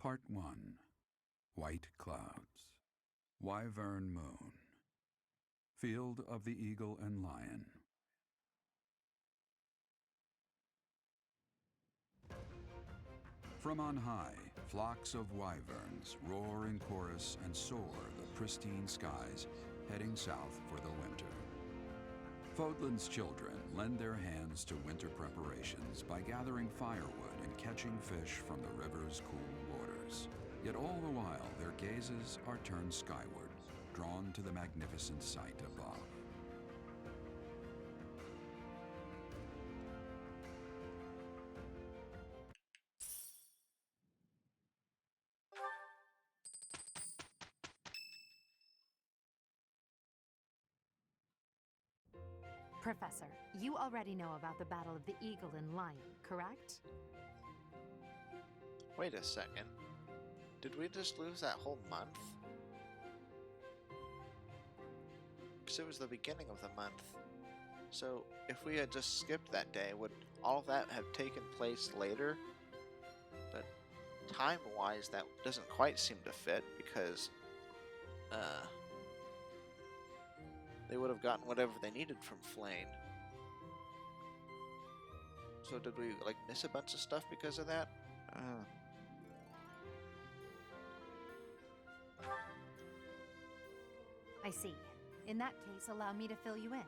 Part 1. White Clouds. Wyvern Moon. Field of the Eagle and Lion. From on high, flocks of wyverns roar in chorus and soar the pristine skies, heading south for the winter. Fodlan's children lend their hands to winter preparations by gathering firewood and catching fish from the river's cool waters. Yet all the while, their gazes are turned skyward, drawn to the magnificent sight above. Professor, you already know about the Battle of the Eagle and Lion, correct? Wait a second. Did we just lose that whole month? Because it was the beginning of the month. So if we had just skipped that day, would all of that have taken place later? But time-wise, that doesn't quite seem to fit because they would have gotten whatever they needed from Flane. So did we like miss a bunch of stuff because of that? I see. In that case, allow me to fill you in.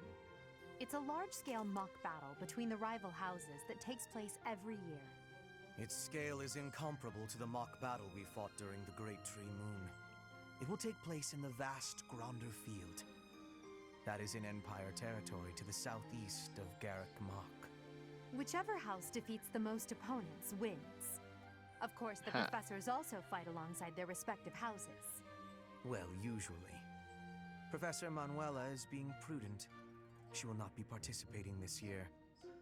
It's a large-scale mock battle between the rival houses that takes place every year. Its scale is incomparable to the mock battle we fought during the Great Tree Moon. It will take place in the vast Gronder Field. That is in Empire territory to the southeast of Garrick Mach. Whichever house defeats the most opponents wins. Of course, the professors also fight alongside their respective houses. Well, usually. Professor Manuela is being prudent. She will not be participating this year.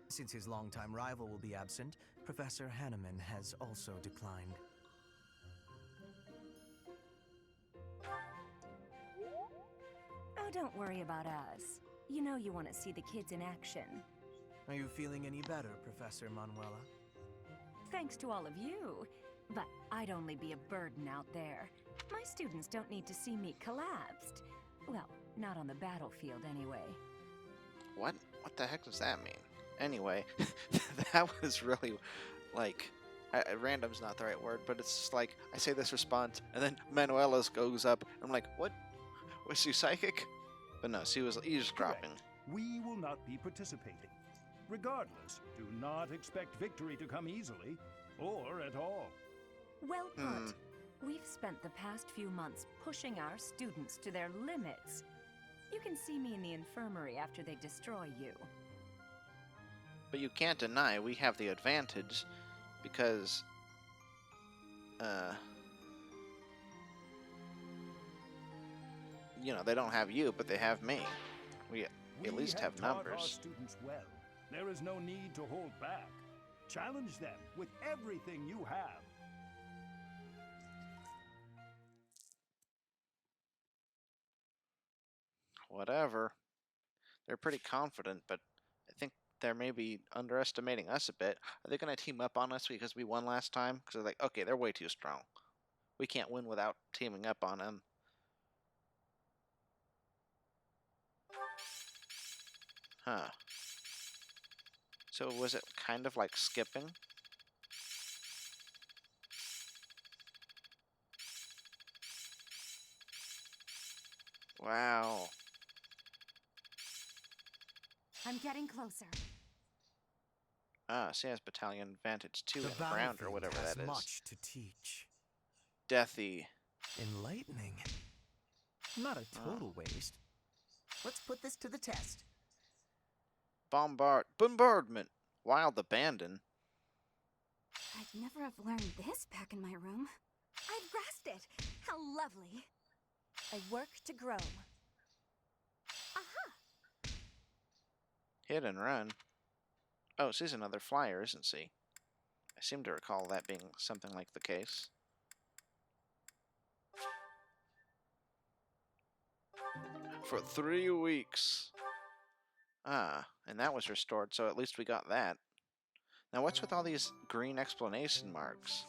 Since his longtime rival will be absent, Professor Hanneman has also declined. Oh, don't worry about us. You know you want to see the kids in action. Are you feeling any better, Professor Manuela? Thanks to all of you. But I'd only be a burden out there. My students don't need to see me collapsed. Well, not on the battlefield anyway. What the heck does that mean? Anyway, that was really, like, random's not the right word, but it's just like, I say this response, and then Manuela's goes up, and I'm like, what? Was she psychic? But no, she was eavesdropping. Correct. We will not be participating. Regardless, do not expect victory to come easily, or at all. Well put. We've spent the past few months pushing our students to their limits. You can see me in the infirmary after they destroy you. But you can't deny we have the advantage because, you know, they don't have you, but they have me. We at least have taught our numbers. students well. There is no need to hold back. Challenge them with everything you have. Whatever. They're pretty confident, but I think they're maybe underestimating us a bit. Are they going to team up on us because we won last time? Because they're like, okay, they're way too strong. We can't win without teaming up on them. Huh. So was it kind of like skipping? Wow. I'm getting closer. Ah, she has battalion advantage 2 The in the ground or battlefield whatever has that is. much to teach. Deathy. Enlightening. Not a total waste. Let's put this to the test. Bombardment. Wild abandon. I'd never have learned this back in my room. I've grasped it. How lovely. I work to grow. Aha! Hit and run. Oh, she's another flyer, isn't she? I seem to recall that being something like the case. For 3 weeks. Ah, and that was restored, so at least we got that. Now what's with all these green explanation marks?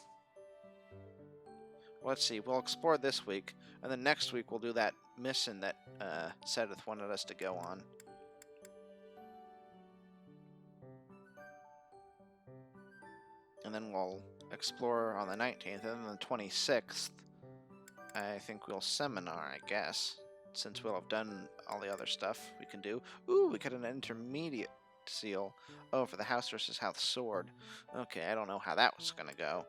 let's see. We'll explore this week, and then next week we'll do that mission that Sedith wanted us to go on. And then we'll explore on the 19th, and then the 26th, I think we'll seminar, I guess, since we'll have done all the other stuff we can do. Ooh, we got an intermediate seal. Oh, for the house versus house sword. Okay, I don't know how that was gonna go.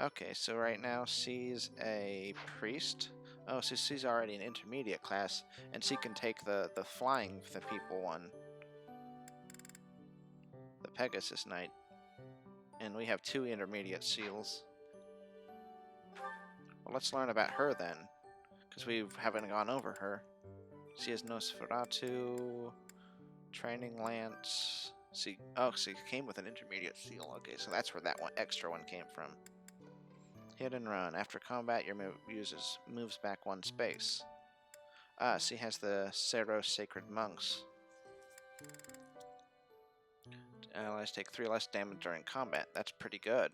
Okay, so right now she's a priest. Oh, so she's already an intermediate class, and she can take the flying for the people one. The Pegasus Knight. And we have 2 intermediate seals. Well, let's learn about her then, because we haven't gone over her. She has Nosferatu, Training Lance. She came with an intermediate seal. Okay, so that's where that one extra one came from. Hit and run. After combat, your move moves back 1 space. She has the Seros Sacred Monks. Allies take 3 less damage during combat. That's pretty good.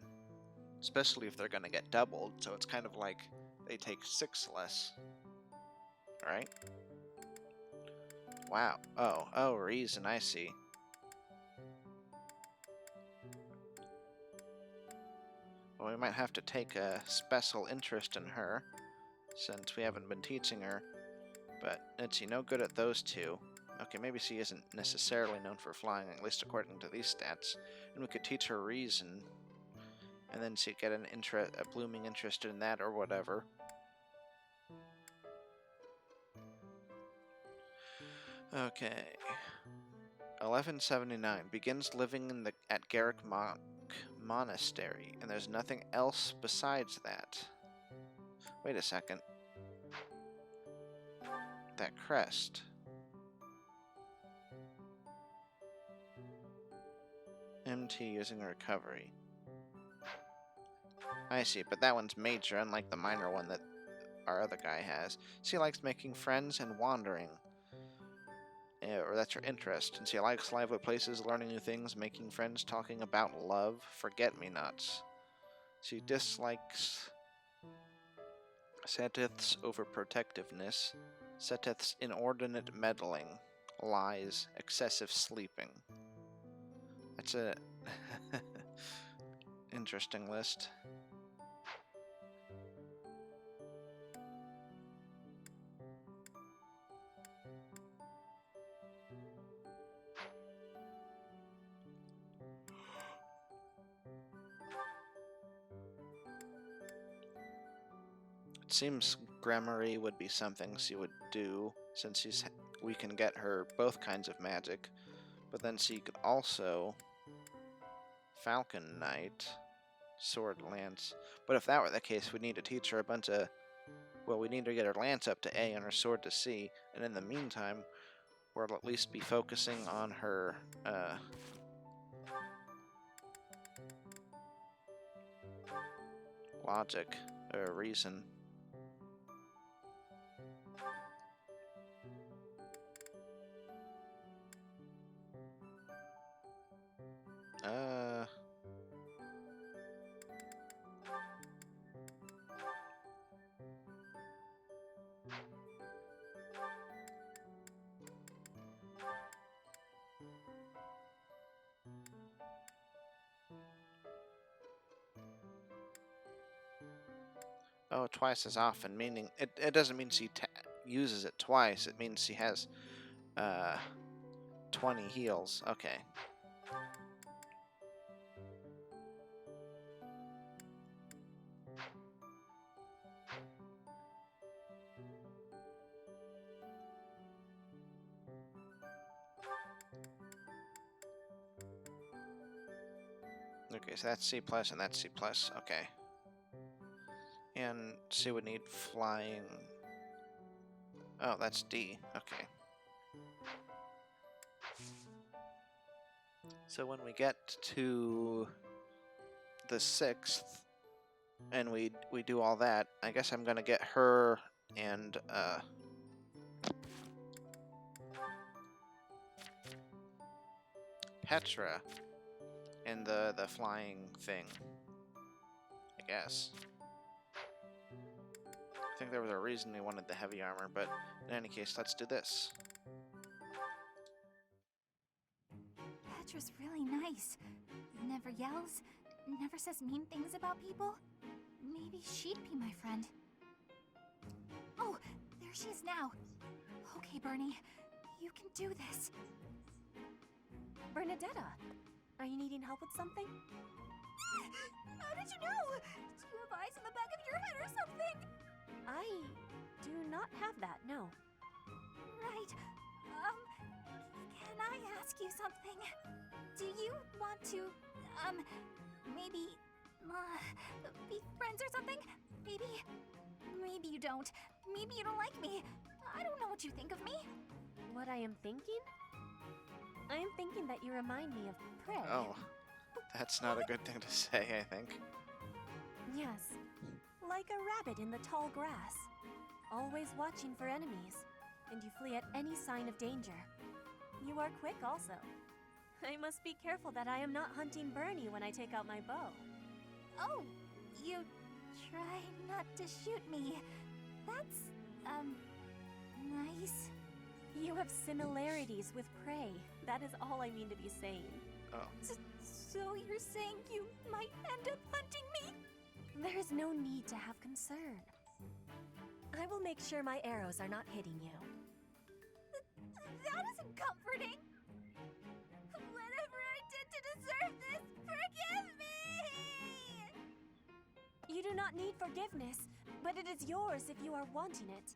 Especially if they're going to get doubled, so it's kind of like they take 6 less. Right? Wow. Oh, reason, I see. Well, we might have to take a special interest in her, since we haven't been teaching her. But is she no good at those 2? Okay, maybe she isn't necessarily known for flying, at least according to these stats. And we could teach her reason, and then she'd get a blooming interest in that or whatever. Okay. 1179 begins living at Garrick Monastery, and there's nothing else besides that. Wait a second. That crest. MT using recovery. I see, but that one's major, unlike the minor one that our other guy has. She likes making friends and wandering. Or that's her interest. And she likes lively places, learning new things, making friends, talking about love, forget-me-nots. She dislikes Seteth's overprotectiveness, Seteth's inordinate meddling, lies, excessive sleeping. That's a interesting list. It seems Gramarye would be something she would do, since we can get her both kinds of magic. But then she could also Falcon Knight, Sword Lance. But if that were the case, we'd need to teach her a bunch of... Well, we need to get her Lance up to A and her Sword to C. And in the meantime, we'll at least be focusing on her... logic, or reason. Oh, twice as often, meaning... It doesn't mean she uses it twice, it means she has 20 heals. Okay. Okay, so that's C+, and that's C+. Okay. And she would need flying... Oh, that's D. Okay. So when we get to the 6th, and we do all that, I guess I'm gonna get her and, Petra in the flying thing. I guess. I think there was a reason we wanted the heavy armor, but in any case, let's do this. Petra's really nice. Never yells, never says mean things about people. Maybe she'd be my friend. Oh, there she is now. Okay, Bernie, you can do this. Bernadetta, are you needing help with something? How did you know? Do you have eyes in the back of your head or something? I do not have that, no. Right. Can I ask you something? Do you want to, maybe, be friends or something? Maybe you don't. Maybe you don't like me. I don't know what you think of me. What I am thinking? I am thinking that you remind me of Prey. Oh, that's not a good thing to say, I think. Yes, like a rabbit in the tall grass. Always watching for enemies, and you flee at any sign of danger. You are quick also. I must be careful that I am not hunting Bernie when I take out my bow. Oh, you try not to shoot me. That's, nice. You have similarities with Prey. That is all I mean to be saying. Oh. So you're saying you might end up hunting me? There is no need to have concern. I will make sure my arrows are not hitting you. That isn't comforting. Whatever I did to deserve this, forgive me! You do not need forgiveness, but it is yours if you are wanting it.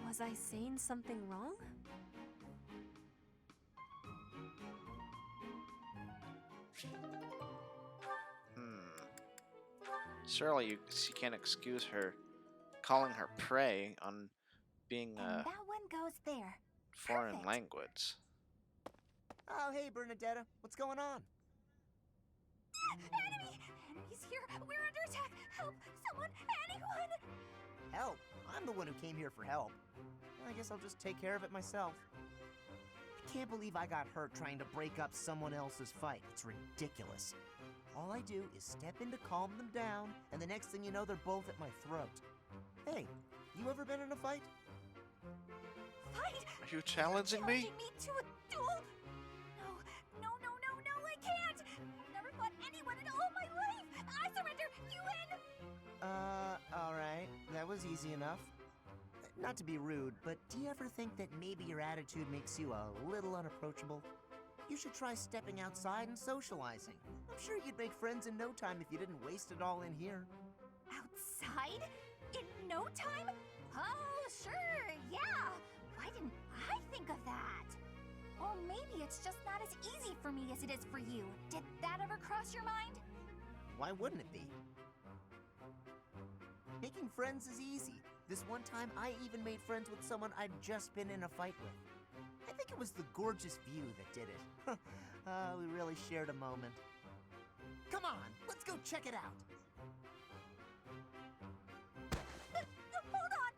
Was I saying something wrong? Surely you can't excuse her calling her prey on being And a that one goes there. foreign Perfect. language. Oh, hey, Bernadetta. What's going on? Enemy! Enemies here! We're under attack! Help! Someone! Anyone! Help? I'm the one who came here for help. I guess I'll just take care of it myself. I can't believe I got hurt trying to break up someone else's fight. It's ridiculous. All I do is step in to calm them down, and the next thing you know, they're both at my throat. Hey, you ever been in a fight? Fight! Are you challenging me? Challenging me to a duel? No, I can't! I've never fought anyone in all my life! I surrender! You win! Alright. That was easy enough. Not to be rude, but do you ever think that maybe your attitude makes you a little unapproachable? You should try stepping outside and socializing. I'm sure you'd make friends in no time if you didn't waste it all in here. Outside? In no time? Oh, sure, yeah! Why didn't I think of that? Or maybe it's just not as easy for me as it is for you. Did that ever cross your mind? Why wouldn't it be? Making friends is easy. This one time, I even made friends with someone I'd just been in a fight with. I think it was the gorgeous view that did it. We really shared a moment. Come on, let's go check it out. Hold on!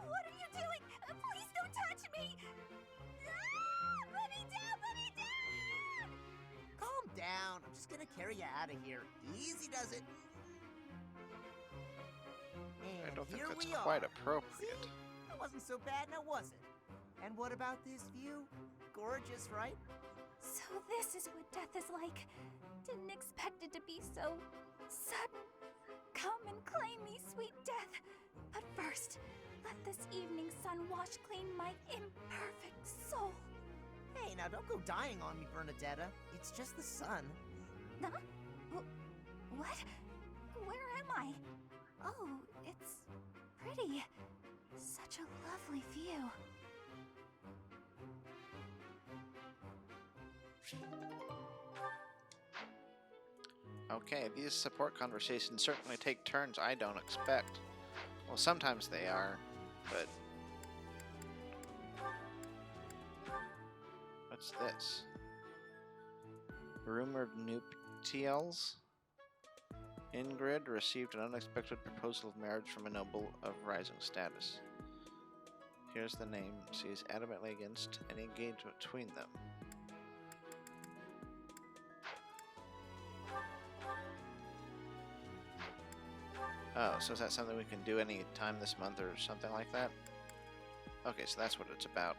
What are you doing? Please don't touch me! Ah! Put me down! Put me down! Calm down. I'm just gonna carry you out of here. Easy does it. And I don't think here that's we quite are. appropriate. See? That wasn't so bad, now was it? And what about this view? Gorgeous, right? So this is what death is like. Didn't expect it to be so sudden. Come and claim me, sweet death. But first, let this evening sun wash clean my imperfect soul. Hey, now don't go dying on me, Bernadetta. It's just the sun. Huh? What? Where am I? Oh, it's pretty. Such a lovely view. Okay, these support conversations certainly take turns I don't expect. Well, sometimes they are, but... What's this? Rumored nuptials? Ingrid received an unexpected proposal of marriage from a noble of rising status. Here's the name. She is adamantly against any engagement between them. Oh, so is that something we can do any time this month or something like that? Okay, so that's what it's about.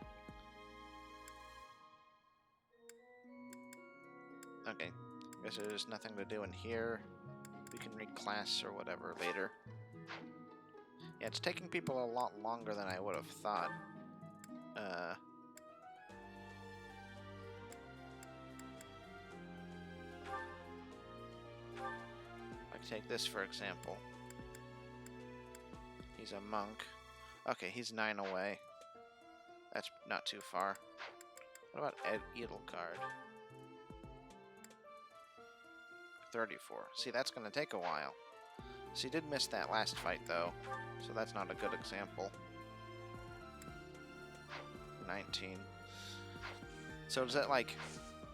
Okay, I guess there's nothing to do in here. We can read class or whatever later. Yeah, it's taking people a lot longer than I would have thought. Like, take this for example. He's a monk. Okay, he's 9 away. That's not too far. What about Ed Edelgard? 34. See, that's going to take a while. So he did miss that last fight, though. So that's not a good example. 19. So is that, like,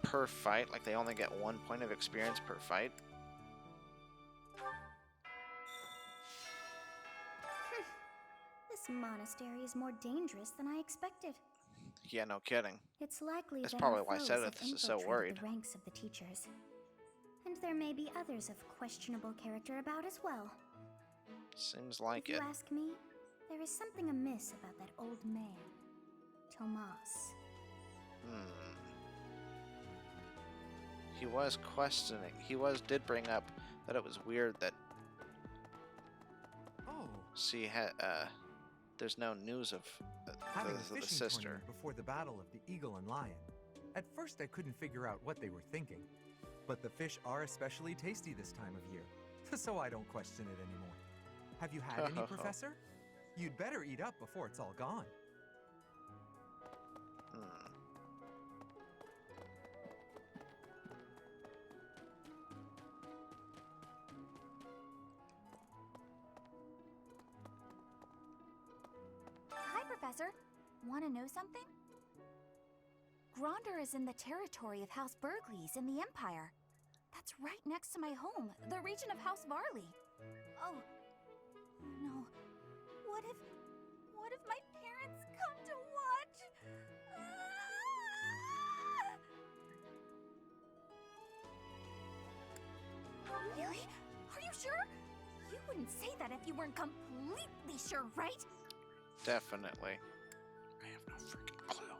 per fight? Like, they only get 1 point of experience per fight? This monastery is more dangerous than I expected. Yeah, no kidding. It's likely That's that probably our why foes Sedith have is so infiltrated worried. the ranks of the teachers. And there may be others of questionable character about as well. Seems like If it. you ask me, there is something amiss about that old man, Tomas. He was questioning. He did bring up that it was weird that there's no news of Having a the fishing sister. tournament before the battle of the Eagle and Lion. At first I couldn't figure out what they were thinking, but the fish are especially tasty this time of year, so I don't question it anymore. Have you had any, Professor? You'd better eat up before it's all gone. Hi, Professor. Want to know something? Gronder is in the territory of House Burgleys in the Empire. That's right next to my home, the region of House Varley. Oh, no. What if my parents come to watch? Really? Are you sure? You wouldn't say that if you weren't completely sure, right? Definitely. I have no freaking clue.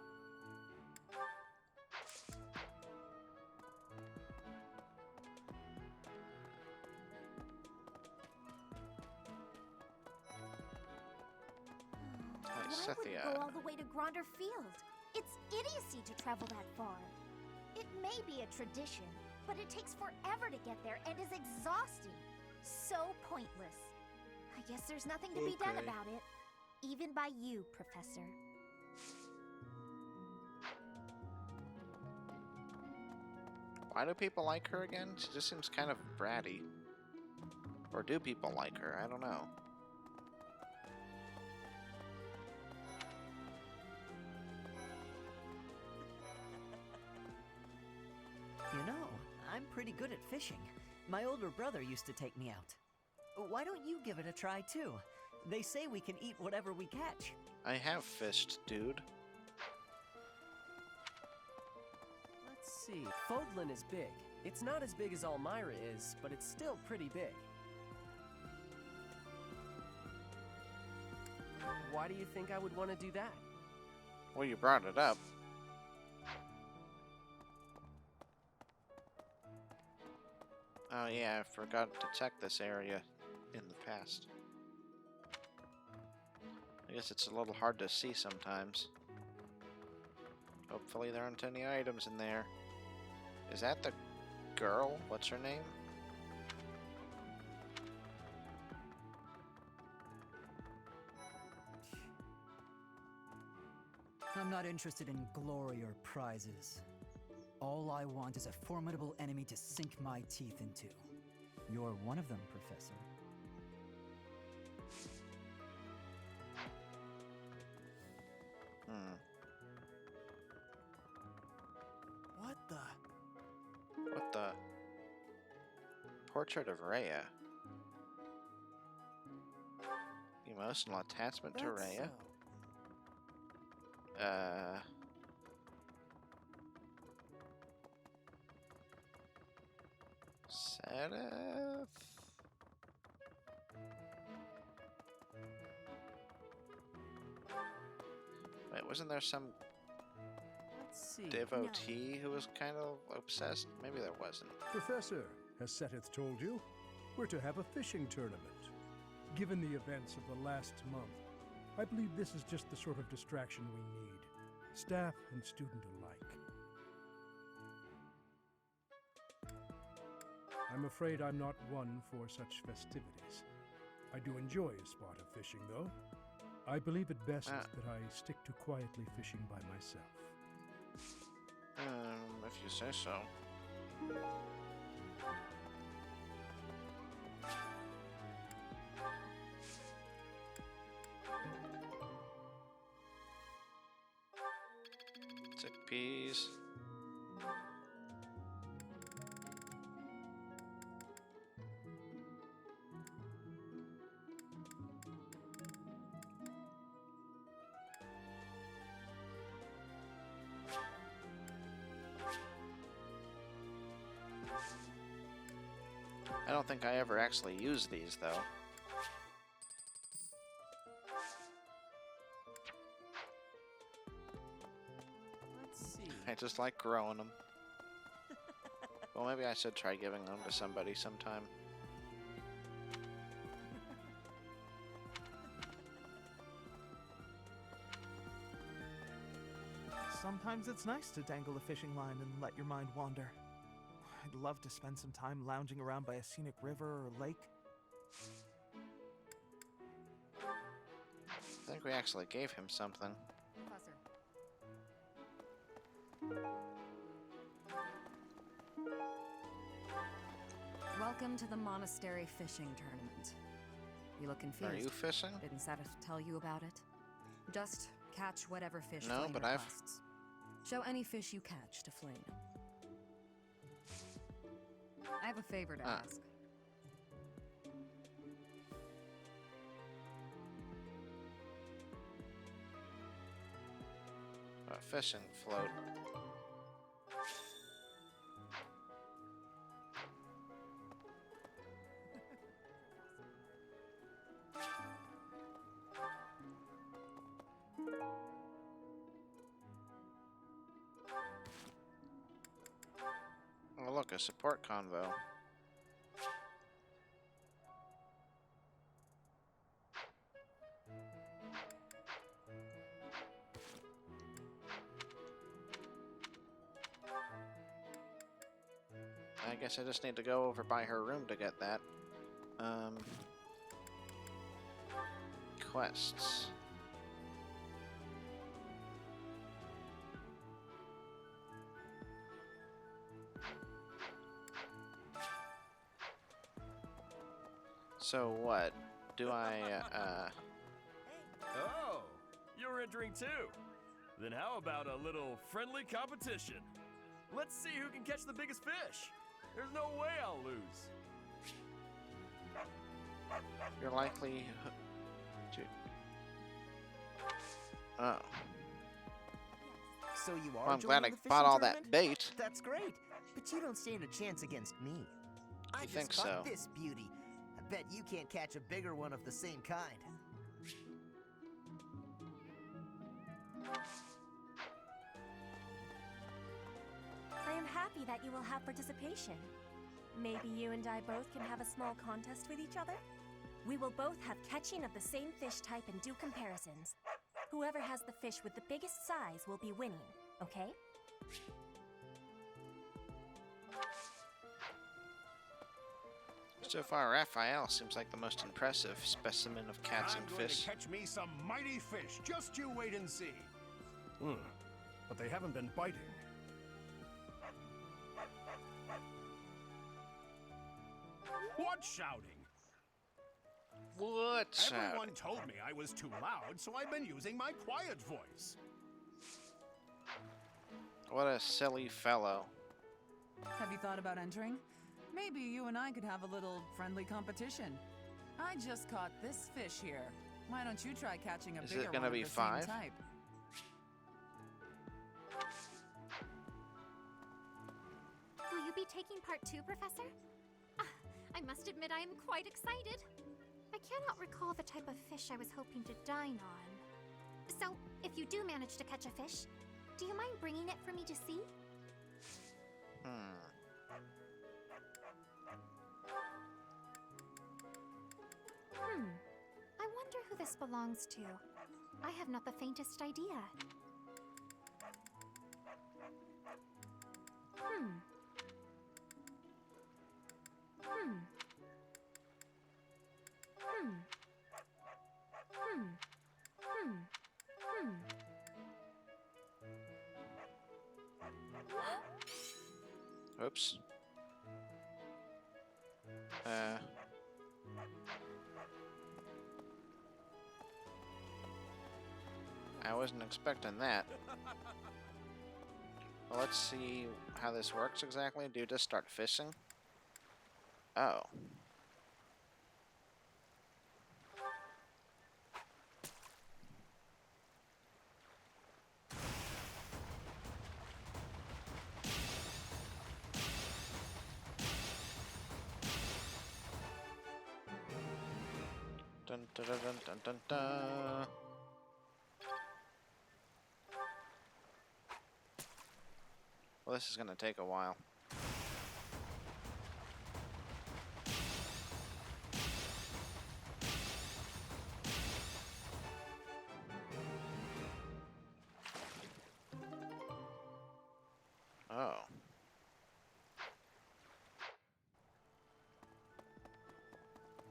Why would you go all the way to Gronder Field? It's idiocy to travel that far. It may be a tradition, but it takes forever to get there and is exhausting. So pointless. I guess there's nothing to be done about it. Even by you, Professor. Why do people like her again? She just seems kind of bratty. Or do people like her? I don't know. You know, I'm pretty good at fishing. My older brother used to take me out. Why don't you give it a try too? They say we can eat whatever we catch. I have fished, dude. Let's see. Fodlan is big. It's not as big as Almyra is, but it's still pretty big. Why do you think I would want to do that? Well, you brought it up. Oh yeah, I forgot to check this area in the past. I guess it's a little hard to see sometimes. Hopefully there aren't any items in there. Is that the girl? What's her name? I'm not interested in glory or prizes. All I want is a formidable enemy to sink my teeth into. You're one of them, Professor. What the? Portrait of Rhea. Emotional attachment to Rhea? Sedith? Wasn't there some Let's see. devotee who was kind of obsessed? Maybe there wasn't. Professor, has Seteth told you? We're to have a fishing tournament. Given the events of the last month, I believe this is just the sort of distraction we need, staff and student alike. I'm afraid I'm not one for such festivities. I do enjoy a spot of fishing, though. I believe it best that I stick to quietly fishing by myself. If you say so. Chickpeas. I don't think I ever actually used these, though. Let's see. I just like growing them. Well, maybe I should try giving them to somebody sometime. Sometimes it's nice to dangle a fishing line and let your mind wander. I'd love to spend some time lounging around by a scenic river or lake. I think we actually gave him something. Welcome to the monastery fishing tournament. You look confused. Are you fishing? Didn't Seteth tell you about it? Just catch whatever fish No, Flame but requests. Show any fish you catch to Flame. I have a favor to ask. A fishing float. Oh, look, a support convo. I guess I just need to go over by her room to get that. Quests. So what? Do I, Oh, you're entering too. Then how about a little friendly competition? Let's see who can catch the biggest fish. There's no way I'll lose. You're likely to... Oh. So you are Well, I'm glad I joining the bought fishing all that tournament? bait. That's great, but you don't stand a chance against me. I You just think caught so? this beauty. I bet you can't catch a bigger one of the same kind. I am happy that you will have participation. Maybe you and I both can have a small contest with each other? We will both have catching of the same fish type and do comparisons. Whoever has the fish with the biggest size will be winning, okay? So far, Raphael seems like the most impressive specimen of cats and I'm going fish. to catch me some mighty fish. Just you wait and see. But they haven't been biting. What shouting? What Everyone shouting? told me I was too loud, so I've been using my quiet voice. What a silly fellow. Have you thought about entering? Maybe you and I could have a little friendly competition. I just caught this fish here. Why don't you try catching a Is bigger it gonna one be of the 5? same type? Will you be taking part too, Professor? I must admit I am quite excited. I cannot recall the type of fish I was hoping to dine on. So, if you do manage to catch a fish, do you mind bringing it for me to see? I wonder who this belongs to. I have not the faintest idea. Oops. I wasn't expecting that. Well, let's see how this works exactly. Do you just start fishing? Oh. Dun dun dun dun dun dun dun. Well, this is gonna take a while. Oh.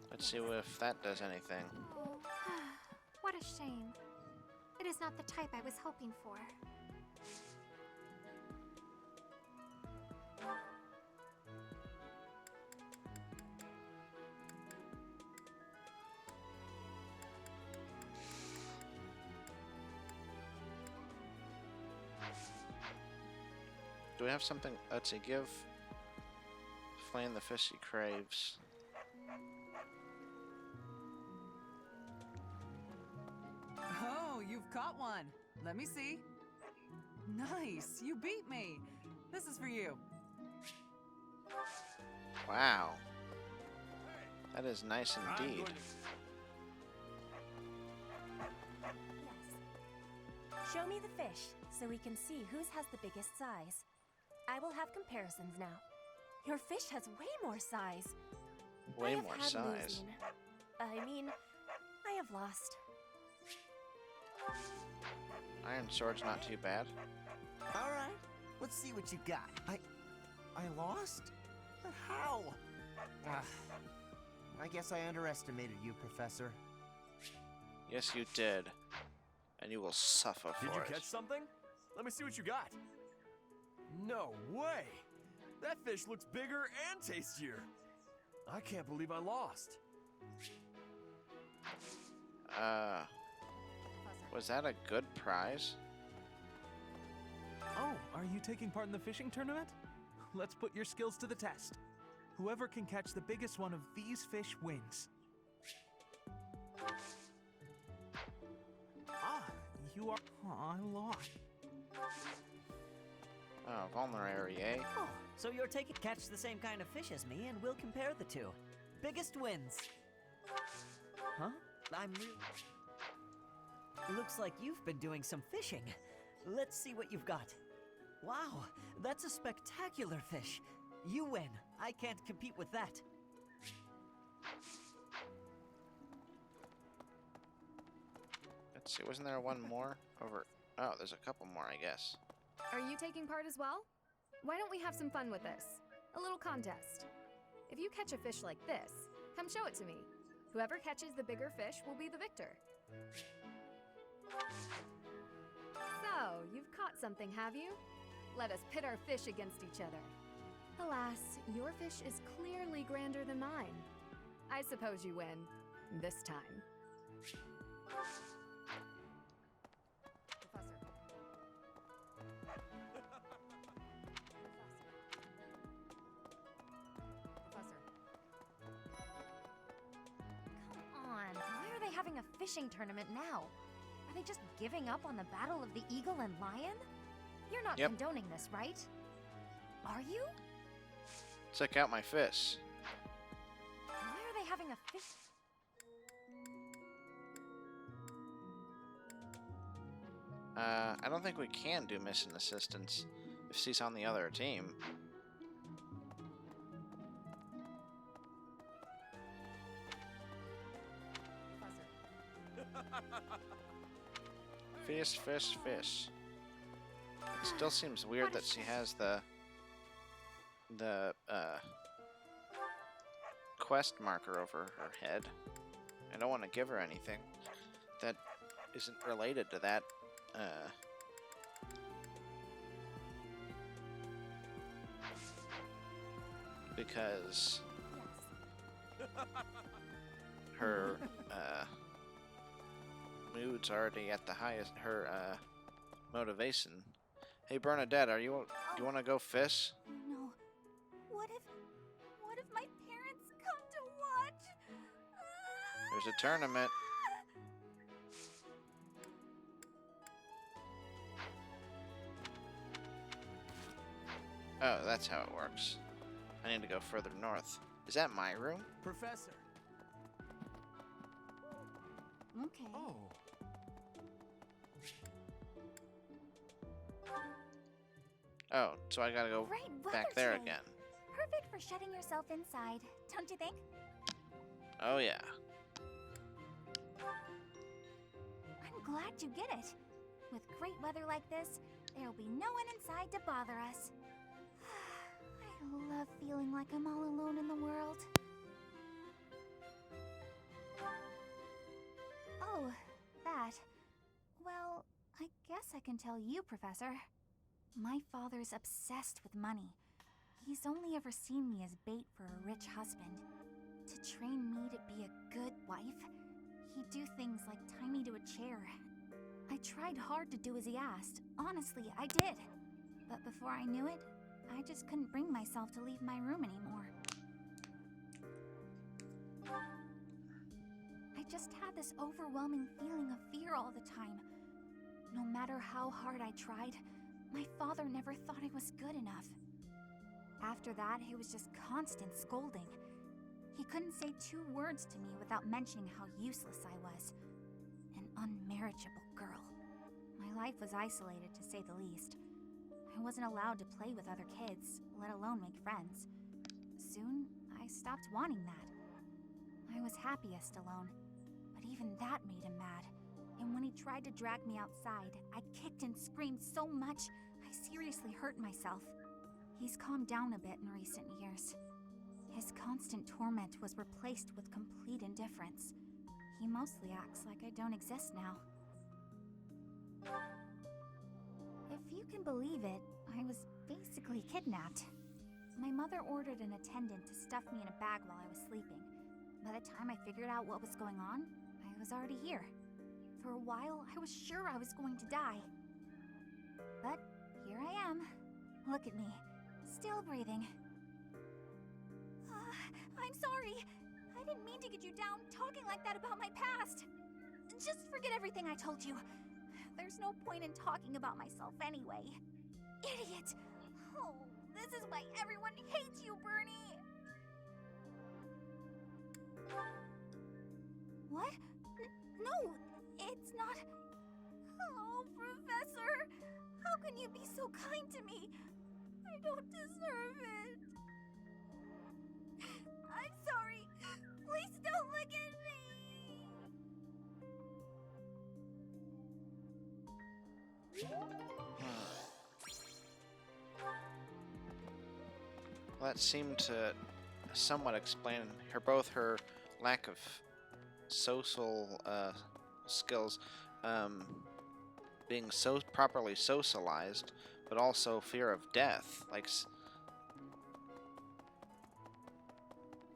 Let's see if that does anything. What a shame. It is not the type I was hoping for. Do we have something? Let's see, give Flame the fish he craves. Oh, you've caught one. Let me see. Nice, you beat me. This is for you. Wow. That is nice indeed. Show me the fish, so we can see whose has the biggest size. I will have comparisons now. Your fish has way more size. Way I have more had size. losing. I mean, I have lost. Iron sword's not too bad. All right, let's see what you got. I lost? But how? I guess I underestimated you, Professor. Yes, you did. And you will suffer for Did you it. catch something? Let me see what you got. No way! That fish looks bigger and tastier. I can't believe I lost. Was that a good prize? Oh, are you taking part in the fishing tournament? Let's put your skills to the test. Whoever can catch the biggest one of these fish wins. Ah, you are... I lost. Oh, vulnerary, eh? Oh, so you're taking catch the same kind of fish as me, and we'll compare the two. Biggest wins. Huh? Looks like you've been doing some fishing. Let's see what you've got. Wow, that's a spectacular fish. You win. I can't compete with that. Let's see, wasn't there one more over? Oh, there's a couple more, I guess. Are you taking part as well? Why don't we have some fun with this? A little contest. If you catch a fish like this, come show it to me. Whoever catches the bigger fish will be the victor. So, you've caught something, have you? Let us pit our fish against each other. Alas, your fish is clearly grander than mine. I suppose you win. This time. Having a fishing tournament now. Are they just giving up on the battle of the eagle and lion? You're not condoning this, right? Are you? Check out my fish. Why are they having a fish? I don't think we can do mission assistance if she's on the other team. Fish, fish, fish. It still seems weird that she has the quest marker over her head. I don't want to give her anything that isn't related to that. Because her mood's already at the highest. Her motivation. Hey Bernadette, do you want to go fish? No. What if my parents come to watch? There's a tournament. Oh, that's how it works. I need to go further north. Is that my room? Professor. Okay. Oh. Oh, so I gotta go Great weather back there today. again. Perfect for shutting yourself inside, don't you think? Oh yeah. I'm glad you get it. With great weather like this, there'll be no one inside to bother us. I love feeling like I'm all alone in the world. Oh, that. Well, I guess I can tell you, Professor. My father's obsessed with money. He's only ever seen me as bait for a rich husband. To train me to be a good wife, he'd do things like tie me to a chair. I tried hard to do as he asked. Honestly, I did. But before I knew it, I just couldn't bring myself to leave my room anymore. I just had this overwhelming feeling of fear all the time. No matter how hard I tried, my father never thought I was good enough. After that, it was just constant scolding. He couldn't say 2 words to me without mentioning how useless I was. An unmarriageable girl. My life was isolated, to say the least. I wasn't allowed to play with other kids, let alone make friends. Soon, I stopped wanting that. I was happiest alone, but even that made him mad. And when he tried to drag me outside, I kicked and screamed so much, I seriously hurt myself. He's calmed down a bit in recent years. His constant torment was replaced with complete indifference. He mostly acts like I don't exist now. If you can believe it, I was basically kidnapped. My mother ordered an attendant to stuff me in a bag while I was sleeping. By the time I figured out what was going on, I was already here. For a while, I was sure I was going to die. But here I am. Look at me, still breathing. I'm sorry. I didn't mean to get you down talking like that about my past. Just forget everything I told you. There's no point in talking about myself anyway. Idiot! Oh, this is why everyone hates you, Bernie! What? No, it's not... Oh, Professor! How can you be so kind to me? I don't deserve it. I'm sorry. Please don't look at me. Well, that seemed to somewhat explain her lack of social skills, being so properly socialized, but also fear of death. Like,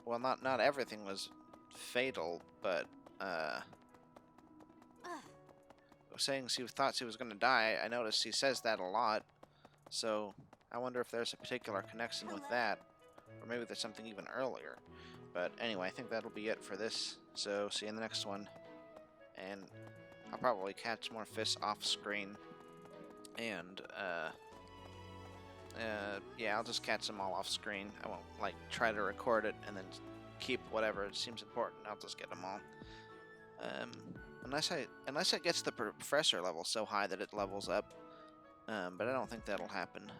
well, not everything was fatal, but saying she thought she was going to die. I noticed she says that a lot, so I wonder if there's a particular connection with that, or maybe there's something even earlier. But anyway, I think that'll be it for this, so see you in the next one, and I'll probably catch more fish off screen, and yeah, I'll just catch them all off screen. I won't like try to record it and then keep whatever seems important. I'll just get them all. Unless it gets the professor level so high that it levels up. But I don't think that'll happen.